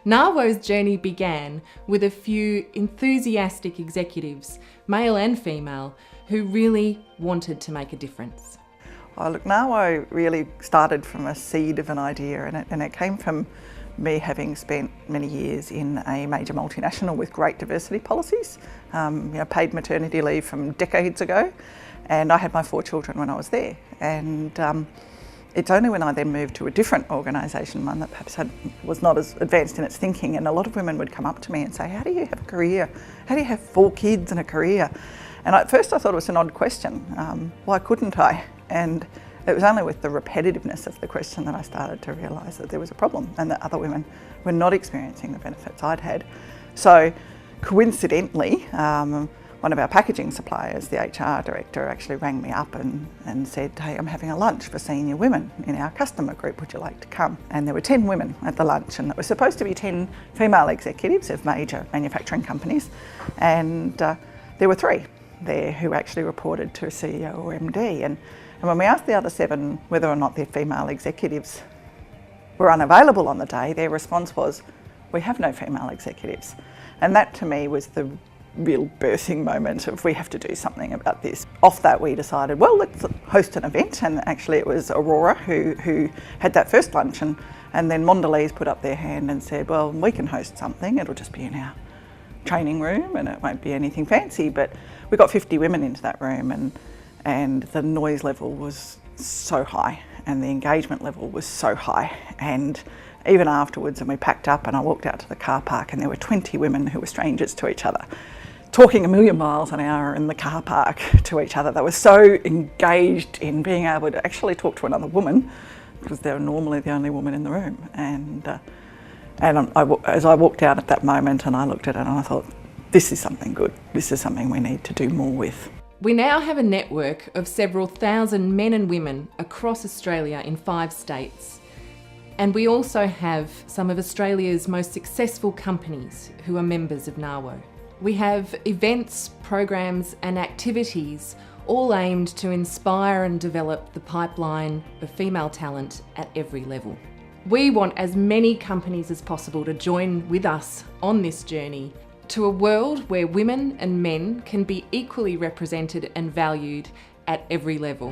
NAWO's journey began with a few enthusiastic executives, male and female, who really wanted to make a difference. Oh, look, NAWO really started from a seed of an idea, and it came from me having spent many years in a major multinational with great diversity policies, paid maternity leave from decades ago, and I had my 4 children when I was there. And it's only when I then moved to a different organisation, one that perhaps was not as advanced in its thinking, and a lot of women would come up to me and say, how do you have a career? How do you have 4 kids and a career? And at first I thought it was an odd question. Why couldn't I? And it was only with the repetitiveness of the question that I started to realise that there was a problem and that other women were not experiencing the benefits I'd had. So coincidentally, one of our packaging suppliers, the HR director, actually rang me up and said, hey, I'm having a lunch for senior women in our customer group, would you like to come? And there were 10 women at the lunch, and it was supposed to be 10 female executives of major manufacturing companies, and there were 3 there who actually reported to a CEO or MD. And when we asked the other 7 whether or not their female executives were unavailable on the day, their response was, we have no female executives. And that to me was the real birthing moment of we have to do something about this. Off that we decided, well, let's host an event, and actually it was Aurora who had that first lunch, and then Mondelez put up their hand and said, well, we can host something, it'll just be in our training room and it won't be anything fancy. But we got 50 women into that room, and the noise level was so high and the engagement level was so high. And even afterwards, and we packed up and I walked out to the car park, and there were 20 women who were strangers to each other, talking a million miles an hour in the car park to each other. They were so engaged in being able to actually talk to another woman, because they were normally the only woman in the room. And as I walked out at that moment, and I looked at it and I thought, this is something good. This is something we need to do more with. We now have a network of several thousand men and women across Australia in 5 states. And we also have some of Australia's most successful companies who are members of NAWO. We have events, programs and activities all aimed to inspire and develop the pipeline of female talent at every level. We want as many companies as possible to join with us on this journey to a world where women and men can be equally represented and valued at every level.